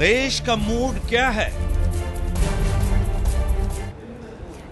देश का मूड क्या है?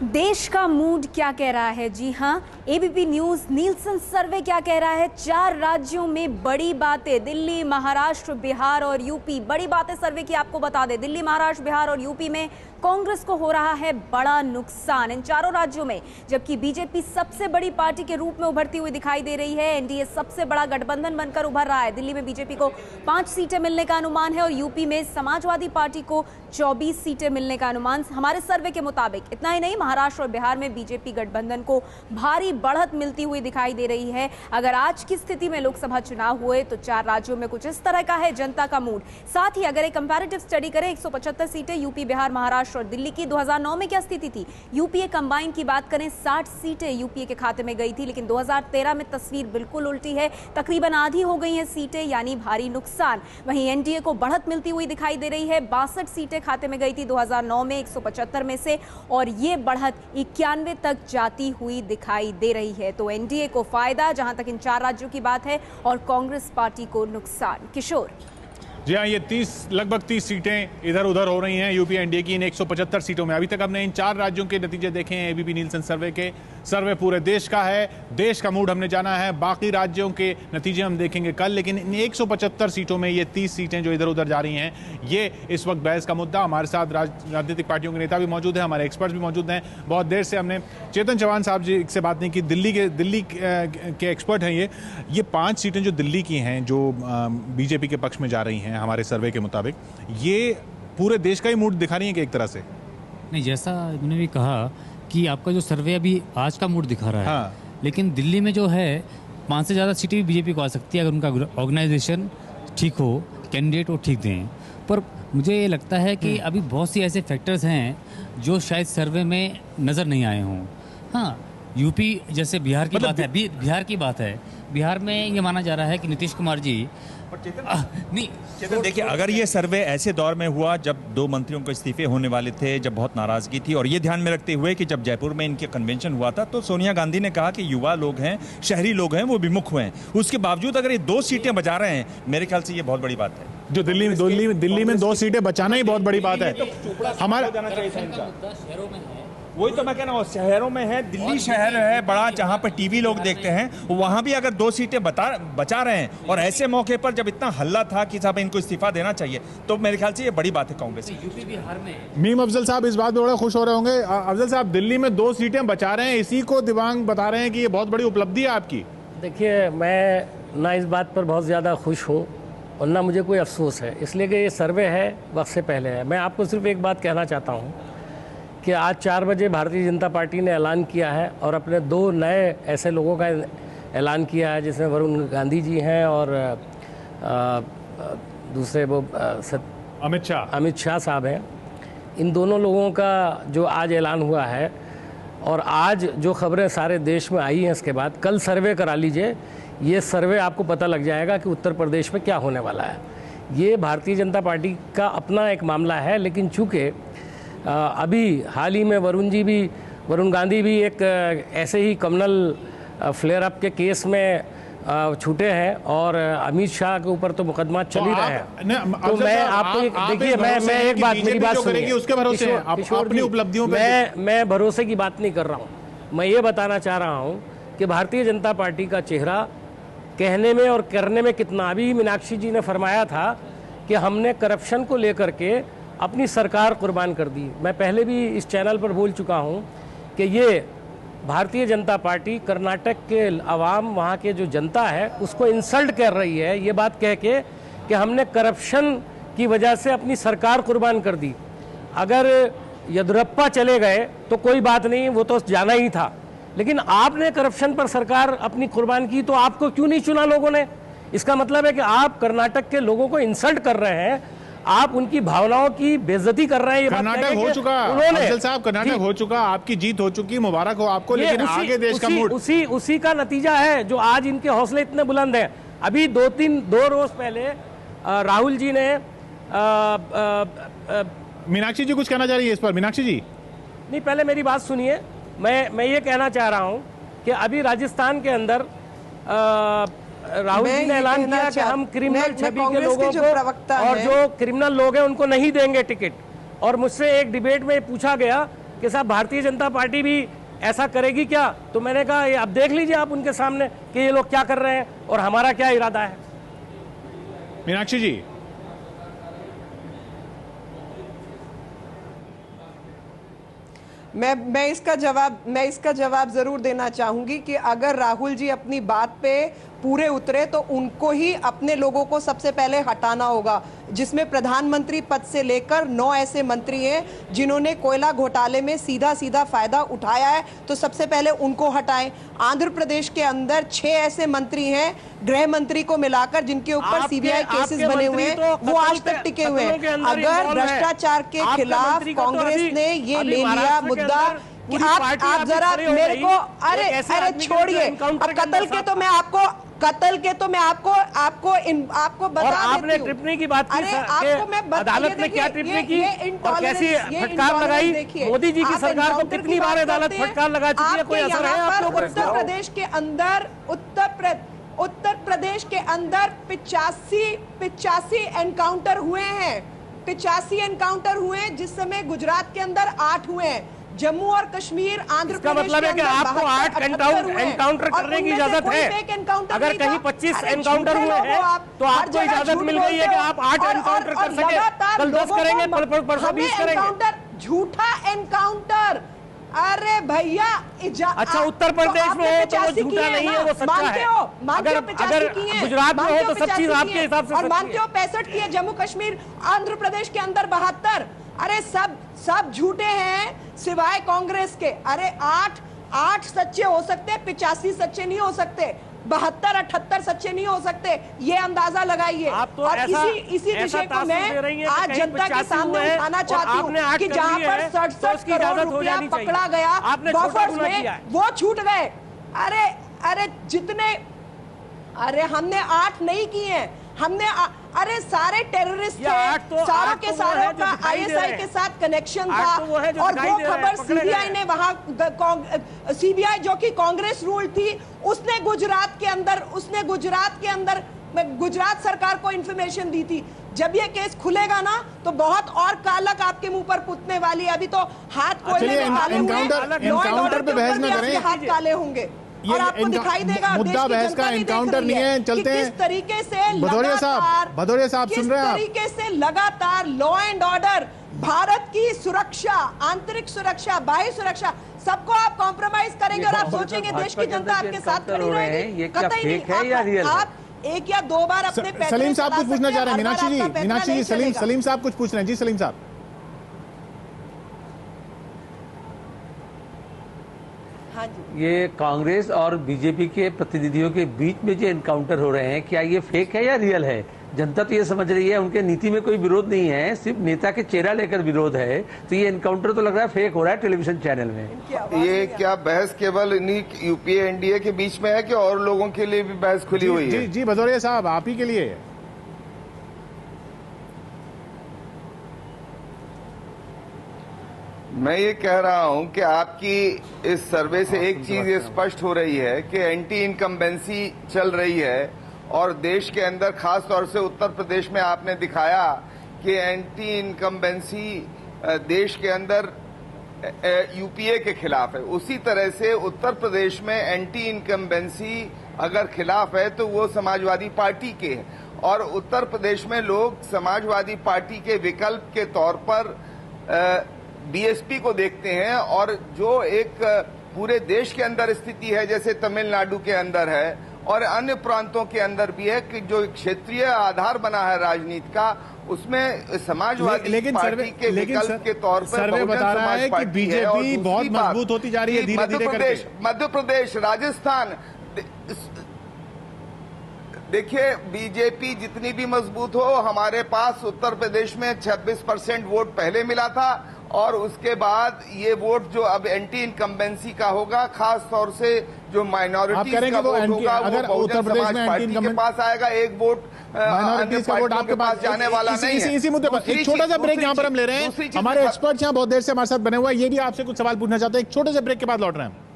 देश का मूड क्या कह रहा है? जी हां, एबीपी न्यूज नीलसन सर्वे क्या कह रहा है? 4 राज्यों में बड़ी बातें, दिल्ली, महाराष्ट्र, बिहार और यूपी। बड़ी बातें सर्वे की आपको बता दें, दिल्ली, महाराष्ट्र, बिहार और यूपी में कांग्रेस को हो रहा है बड़ा नुकसान इन चारों राज्यों में। जबकि बीजेपी सबसे बड़ी पार्टी के रूप में उभरती हुई दिखाई दे रही है। एनडीए सबसे बड़ा गठबंधन बनकर उभर रहा है। दिल्ली में बीजेपी को 5 सीटें मिलने का अनुमान है और यूपी में समाजवादी पार्टी को 24 सीटें मिलने का अनुमान हमारे सर्वे के मुताबिक। इतना ही नहीं, महाराष्ट्र और बिहार में बीजेपी गठबंधन को भारी बढ़त मिलती हुई दिखाई दे रही है। अगर आज की स्थिति में लोकसभा चुनाव हुए तो 4 राज्यों में कुछ इस तरह का है जनता का मूड। साथ ही अगर एक कंपैरेटिव स्टडी करें, 175 सीटें यूपी, बिहार, महाराष्ट्र और दिल्ली की। 2009 में क्या स्थिति थी? यूपीए कंबाइन की बात करें, 60 सीटें यूपीए के खाते में गई थी, लेकिन 2013 में तस्वीर बिल्कुल उल्टी है। तकरीबन आधी हो गई हैं सीटें, यानी भारी नुकसान। वहीं एनडीए को बढ़त मिलती हुई दिखाई दे रही है। 62 सीटें खाते में गई थी 2009 में 175 में से, और ये बढ़त 91 तक जाती हुई दिखाई दे रही है। तो एनडीए को फायदा जहां तक इन 4 राज्यों की बात है, और कांग्रेस पार्टी को नुकसान। किशोर। जी हाँ, ये लगभग 30 सीटें इधर उधर हो रही हैं यूपी एनडीए की इन 175 सीटों में। अभी तक हमने इन 4 राज्यों के नतीजे देखे हैं एबीपी नीलसन सर्वे के। सर्वे पूरे देश का है, देश का मूड हमने जाना है। बाकी राज्यों के नतीजे हम देखेंगे कल, लेकिन इन 175 सीटों में ये 30 सीटें जो इधर उधर जा रही हैं, ये इस वक्त बहस का मुद्दा। हमारे साथ राजनीतिक पार्टियों के नेता भी मौजूद हैं, हमारे एक्सपर्ट्स भी मौजूद हैं। बहुत देर से हमने चेतन चौहान साहब जी से बात नहीं की, दिल्ली के एक्सपर्ट हैं। ये 5 सीटें जो दिल्ली की हैं, जो बीजेपी के पक्ष में जा रही हैं हमारे सर्वे के मुताबिक, ये पूरे देश का ही मूड दिखा रही है कि एक तरह से? नहीं, जैसा उन्होंने भी कहा कि आपका जो सर्वे अभी आज का मूड दिखा रहा है, हाँ। लेकिन दिल्ली में जो है 5 से ज़्यादा सीटें भी बीजेपी को आ सकती है अगर उनका ऑर्गेनाइजेशन ठीक हो, कैंडिडेट वो ठीक दें। पर मुझे ये लगता है कि अभी बहुत सी ऐसे फैक्टर्स हैं जो शायद सर्वे में नज़र नहीं आए हों। हाँ, यूपी जैसे बिहार की बात है, बिहार की बात है, बिहार में ये माना जा रहा है कि नीतीश कुमार जी नहीं। चेतन, देखिए, अगर ये सर्वे ऐसे दौर में हुआ जब 2 मंत्रियों को इस्तीफे होने वाले थे, जब बहुत नाराजगी थी, और ये ध्यान में रखते हुए कि जब जयपुर में इनके कन्वेंशन हुआ था तो सोनिया गांधी ने कहा कि युवा लोग हैं, शहरी लोग हैं, वो विमुख हुए हैं, उसके बावजूद अगर ये 2 सीटें बचा रहे हैं, मेरे ख्याल से ये बहुत बड़ी बात है। जो दिल्ली में 2 सीटें बचाना ही बहुत बड़ी बात है। हमारा शहरों में है, वही तो मैं कह रहा हूँ, शहरों में है, दिल्ली शहर है बड़ा, जहाँ पर टीवी लोग देखते हैं, वहाँ भी अगर 2 सीटें बचा रहे हैं, और ऐसे मौके पर जब इतना हल्ला था कि साहब इनको इस्तीफा देना चाहिए, तो मेरे ख्याल से ये बड़ी बात है कांग्रेस। यूपी बिहार में मीम अफजल साहब इस बात में बड़ा खुश हो रहे होंगे। अफजल साहब, दिल्ली में 2 सीटें बचा रहे हैं, इसी को दिवांग बता रहे हैं कि ये बहुत बड़ी उपलब्धि है आपकी। देखिए, मैं ना इस बात पर बहुत ज़्यादा खुश हूँ और ना मुझे कोई अफसोस है, इसलिए कि ये सर्वे है, वक्त से पहले है। मैं आपको सिर्फ एक बात कहना चाहता हूँ कि आज 4 बजे भारतीय जनता पार्टी ने ऐलान किया है, और अपने 2 नए ऐसे लोगों का ऐलान किया है, जिसमें वरुण गांधी जी हैं और दूसरे वो अमित शाह साहब हैं। इन दोनों लोगों का जो आज ऐलान हुआ है, और आज जो खबरें सारे देश में आई हैं, इसके बाद कल सर्वे करा लीजिए, ये सर्वे आपको पता लग जाएगा कि उत्तर प्रदेश में क्या होने वाला है। ये भारतीय जनता पार्टी का अपना एक मामला है, लेकिन चूँकि अभी हाल ही में वरुण गांधी भी एक ऐसे ही कम्युनल फ्लेयर अप के केस में छूटे हैं, और अमित शाह के ऊपर तो मुकदमा चल ही रहा है। तो मैं आपको देखिए, मैं एक बात, मेरी बात सुनिए, उसके भरोसे अपनी उपलब्धियों पे मैं भरोसे की बात नहीं कर रहा हूँ। मैं ये बताना चाह रहा हूँ कि भारतीय जनता पार्टी का चेहरा कहने में और करने में कितना। अभी मीनाक्षी जी ने फरमाया था कि हमने करप्शन को लेकर के अपनी सरकार कुर्बान कर दी। मैं पहले भी इस चैनल पर बोल चुका हूं कि ये भारतीय जनता पार्टी कर्नाटक के अवाम, वहाँ के जो जनता है, उसको इंसल्ट कर रही है, ये बात कह के कि हमने करप्शन की वजह से अपनी सरकार कुर्बान कर दी। अगर येदियुरप्पा चले गए तो कोई बात नहीं, वो तो जाना ही था, लेकिन आपने करप्शन पर सरकार अपनी कुर्बान की, तो आपको क्यों नहीं चुना लोगों ने? इसका मतलब है कि आप कर्नाटक के लोगों को इंसल्ट कर रहे हैं, आप उनकी भावनाओं की बेइज्जती कर रहे हैं। कर्नाटक हो चुका, अफजल साहब, कर्नाटक हो चुका, आपकी जीत हो चुकी, मुबारक हो आपको, लेकिन आगे देश का मूड उसी का नतीजा है जो आज इनके हौसले इतने बुलंद हैं। अभी 2 रोज पहले राहुल जी ने मीनाक्षी जी कुछ कहना चाह रही है इस पर? मीनाक्षी जी नहीं, पहले मेरी बात सुनिए। मैं ये कहना चाह रहा हूं कि अभी राजस्थान के अंदर राहुल जी ने ऐलान किया कि हम क्रिमिनल छवि के लोगों को और जो क्रिमिनल लोग हैं उनको नहीं देंगे टिकट। और मुझसे एक डिबेट में पूछा गया कि साहब भारतीय जनता पार्टी भी ऐसा करेगी क्या? तो मैंने कहा ये अब देख लीजिए आप उनके सामने कि ये लोग क्या कर रहे हैं और हमारा क्या इरादा है। मीनाक्षी जी, मैं इसका जवाब जरूर देना चाहूंगी कि अगर राहुल जी अपनी बात पे पूरे उतरे तो उनको ही अपने लोगों को सबसे पहले हटाना होगा, जिसमें प्रधानमंत्री पद से लेकर 9 ऐसे मंत्री हैं जिन्होंने कोयला घोटाले में सीधा सीधा फायदा उठाया है, तो सबसे पहले उनको हटाएं। आंध्र प्रदेश के अंदर 6 ऐसे मंत्री हैं गृह मंत्री को मिलाकर जिनके ऊपर सीबीआई केसेस बने हुए हैं, वो आज तक टिके हुए हैं। अगर भ्रष्टाचार के खिलाफ कांग्रेस ने ये ले लिया मुद्दा कि आप जरा मेरे को अरे छोड़िए, अब कत्ल के तो मैं आपको बता आपने टिप्पणी की बात की, आपको मैं अदालत ने क्या टिप्पणी की और कैसी फटकार लगाई? मोदी जी की सरकार को कितनी बार अदालत फटकार लगा चुकी है, कोई असर है आप लोगों पर? उत्तर प्रदेश के अंदर 85 एनकाउंटर हुए हैं, 85 एनकाउंटर हुए हैं, जिस समय गुजरात के अंदर 8 हुए हैं। जम्मू और कश्मीर, आंध्र प्रदेश मतलब है कि आपको 8 एनकाउंटर करने की इजाजत है। अगर कहीं 25 एनकाउंटर हुए हैं तो आपको इजाजत मिल गई है कि आप 8 एनकाउंटर कर सके। कल 10 करेंगे, परसों 20 करेंगे। झूठा एनकाउंटर, अरे भैया अच्छा उत्तर प्रदेश में हो तो वो झूठा नहीं है, वो सच्चा है। अगर गुजरात में हो तो सब चीज आपके हिसाब से मानते हो 65 किए, जम्मू कश्मीर आंध्र प्रदेश के अंदर 72, अरे सब झूठे हैं सिवाय कांग्रेस के। अरे 8 सच्चे हो सकते, 85 सच्चे नहीं हो सकते, 72-78 सच्चे नहीं हो सकते, ये अंदाजा लगाइए। तो और इसी विषय को मैं आज जनता के सामने उठाना चाहती हूँ कि जहां पर 67 करोड़ रुपया पकड़ा गया बफर्स में, वो छूट गए। अरे हमने 8 नहीं किए, हमने अरे सारे टेररिस्ट थे, सारों के सारों का आईएसआई के साथ कनेक्शन था। और वो खबर सीबीआई ने वहां सीबीआई जो कि कांग्रेस रूल थी, उसने गुजरात के अंदर गुजरात सरकार को इंफॉर्मेशन दी थी। जब ये केस खुलेगा ना तो बहुत और कालक आपके मुंह पर पुतने वाली है। अभी तो हाथ खोलने में काले हुए, एनकाउंटर पे बहस न करें, हाथ काले होंगे और आपको दिखाई देगा। मुद्दा बहस का एनकाउंटर नहीं है, चलते हैं। किस तरीके से भदौरिया साहब सुन रहे हैं आप? किस तरीके से लगातार लॉ एंड ऑर्डर, भारत की सुरक्षा, आंतरिक सुरक्षा, बाह्य सुरक्षा, सबको आप कॉम्प्रोमाइज करेंगे और आप सोचेंगे देश की जनता आपके साथ खड़ी रहेगी। कतई नहीं। आप 1 या 2 बार अपने पैसे सलीम साहब कुछ पूछना चाह रहे हैं। मीनाक्षी जी सलीम साहब कुछ पूछ रहे हैं। जी सलीम साहब। ये कांग्रेस और बीजेपी के प्रतिनिधियों के बीच में जो एनकाउंटर हो रहे हैं, क्या ये फेक है या रियल है? जनता तो ये समझ रही है उनके नीति में कोई विरोध नहीं है, सिर्फ नेता के चेहरा लेकर विरोध है। तो ये एनकाउंटर तो लग रहा है फेक हो रहा है टेलीविजन चैनल में। ये क्या बहस केवल इन्हीं यूपीए एनडीए के बीच में है कि और लोगों के लिए भी बहस खुली हुई है? जी भदौरिया साहब, आप ही के लिए। मैं ये कह रहा हूं कि आपकी इस सर्वे से एक चीज ये स्पष्ट हो रही है कि एंटी इनकम्बेंसी चल रही है और देश के अंदर खास तौर से उत्तर प्रदेश में आपने दिखाया कि एंटी इनकम्बेंसी देश के अंदर यूपीए के खिलाफ है। उसी तरह से उत्तर प्रदेश में एंटी इनकम्बेंसी अगर खिलाफ है तो वो समाजवादी पार्टी के है और उत्तर प्रदेश में लोग समाजवादी पार्टी के विकल्प के तौर पर बीएसपी को देखते हैं। और जो एक पूरे देश के अंदर स्थिति है, जैसे तमिलनाडु के अंदर है और अन्य प्रांतों के अंदर भी है, कि जो क्षेत्रीय आधार बना है राजनीति का, उसमें समाजवादी पार्टी के विकल्प के तौर पर सर्वे बता रहा है कि बीजेपी बहुत मजबूत होती जा रही है धीरे-धीरे। मध्य प्रदेश, राजस्थान, देखिए बीजेपी जितनी भी मजबूत हो, हमारे पास उत्तर प्रदेश में 26% वोट पहले मिला था और उसके बाद ये वोट जो अब एंटी इनकम्बेंसी का होगा, खास तौर से जो माइनॉरिटीज का वोट होगा, वो बहुजन समाज पार्टी के पास आएगा। एक वोट माइनॉरिटीज का वोट आपके पास जाने वाला नहीं है। इसी मुद्दे पर एक छोटा सा ब्रेक यहाँ पर हम ले रहे हैं। हमारे एक्सपर्ट्स यहाँ बहुत देर से हमारे साथ बने हुए हैं, ये भी आपसे कुछ सवाल पूछना चाहते हैं। एक छोटे से ब्रेक के बाद लौट रहे हैं।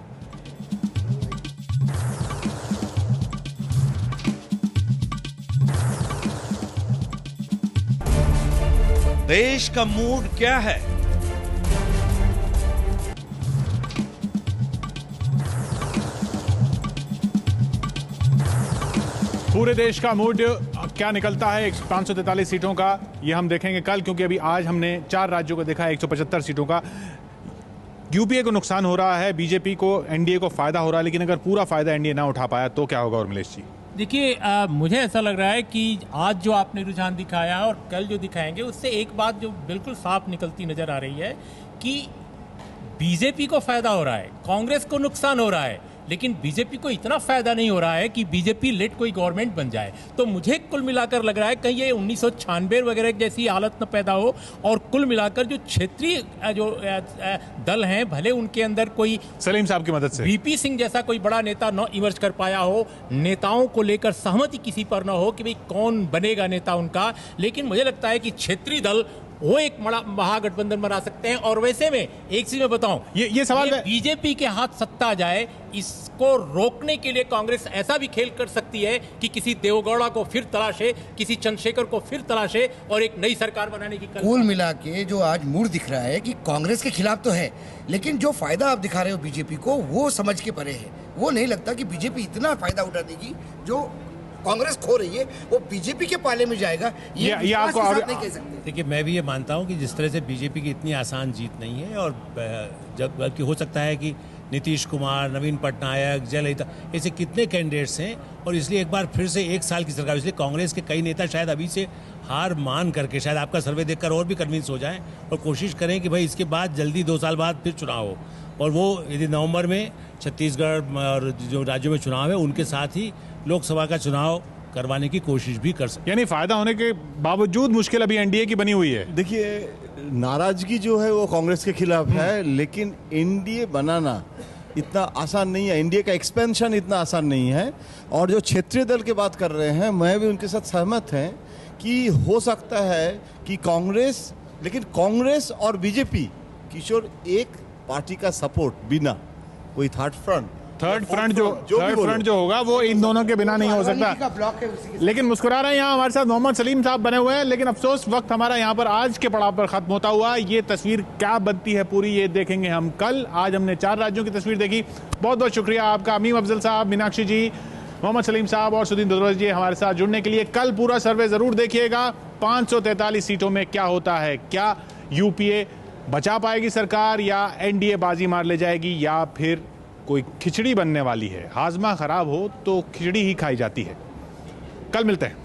देश का मूड क्या है? पूरे देश का मूड क्या निकलता है 543 सीटों का, ये हम देखेंगे कल, क्योंकि अभी आज हमने 4 राज्यों को देखा है 175 सीटों का। यूपीए को नुकसान हो रहा है, बीजेपी को, एनडीए को फायदा हो रहा है, लेकिन अगर पूरा फायदा एनडीए ना उठा पाया तो क्या होगा? और उर्मिलेश जी, देखिए, मुझे ऐसा लग रहा है कि आज जो आपने रुझान दिखाया और कल जो दिखाएंगे, उससे एक बात जो बिल्कुल साफ निकलती नजर आ रही है कि बीजेपी को फायदा हो रहा है, कांग्रेस को नुकसान हो रहा है, लेकिन बीजेपी को इतना फायदा नहीं हो रहा है कि बीजेपी लेट कोई गवर्नमेंट बन जाए। तो मुझे कुल मिलाकर लग रहा है कहीं ये 1996 वगैरह जैसी हालत न पैदा हो, और कुल मिलाकर जो क्षेत्रीय जो दल हैं, भले उनके अंदर कोई सलीम साहब की मदद से वीपी सिंह जैसा कोई बड़ा नेता न इमर्ज कर पाया हो, नेताओं को लेकर सहमति किसी पर न हो कि भाई कौन बनेगा नेता उनका, लेकिन मुझे लगता है कि क्षेत्रीय दल वो एक महागठबंधन बना सकते हैं। और वैसे में एक चीज मैं बताऊं, ये सवाल बीजेपी के हाथ सत्ता आ जाए, इसको रोकने के लिए कांग्रेस ऐसा भी खेल कर सकती है कि किसी देवगौड़ा को फिर तलाशे, किसी चंद्रशेखर को फिर तलाशे और एक नई सरकार बनाने की कुल मिला के जो आज मूड दिख रहा है कि कांग्रेस के खिलाफ तो है, लेकिन जो फायदा आप दिखा रहे हो बीजेपी को, वो समझ के परे है। वो नहीं लगता कि बीजेपी इतना फायदा उठा देगी जो कांग्रेस खो रही है, वो बीजेपी के पाले में जाएगा, ये आपको नहीं कह सकते। देखिए, मैं भी ये मानता हूँ कि जिस तरह से बीजेपी की इतनी आसान जीत नहीं है, और जब बल्कि हो सकता है कि नीतीश कुमार, नवीन पटनायक, जयललिता, ऐसे कितने कैंडिडेट्स हैं, और इसलिए एक बार फिर से 1 साल की सरकार, इसलिए कांग्रेस के कई नेता शायद अभी से हार मान करके, शायद आपका सर्वे देखकर और भी कन्विंस हो जाएं और कोशिश करें कि भाई इसके बाद जल्दी 2 साल बाद फिर चुनाव हो, और वो यदि नवंबर में छत्तीसगढ़ और जो राज्यों में चुनाव है उनके साथ ही लोकसभा का चुनाव करवाने की कोशिश भी कर सकते। यानी फायदा होने के बावजूद मुश्किल अभी एनडीए की बनी हुई है। देखिए, नाराजगी जो है वो कांग्रेस के खिलाफ है, लेकिन एनडीए बनाना इतना आसान नहीं है, एनडीए का एक्सपेंशन इतना आसान नहीं है। और जो क्षेत्रीय दल की बात कर रहे हैं, मैं भी उनके साथ सहमत हैं कि हो सकता है कि कांग्रेस, लेकिन कांग्रेस और बीजेपी, किशोर, एक पार्टी का सपोर्ट बिना कोई थर्ड फ्रंट जो होगा वो इन दोनों के बिना नहीं हो सकता। लेकिन मुस्कुरा रहे हैं यहाँ हमारे साथ मोहम्मद सलीम साहब बने हुए हैं, लेकिन अफसोस वक्त हमारा यहाँ पर आज के पड़ाव पर खत्म होता हुआ। ये तस्वीर क्या बनती है पूरी, ये देखेंगे हम कल। आज हमने 4 राज्यों की तस्वीर देखी। बहुत बहुत शुक्रिया आपका अमीम अफजल साहब, मीनाक्षी जी, मोहम्मद सलीम साहब और सुदीन दुर्वेश जी हमारे साथ जुड़ने के लिए। कल पूरा सर्वे जरूर देखिएगा। 543 सीटों में क्या होता है, क्या यूपीए बचा पाएगी सरकार या एनडीए बाजी मार ले जाएगी, या फिर कोई खिचड़ी बनने वाली है। हाजमा खराब हो तो खिचड़ी ही खाई जाती है। कल मिलते हैं।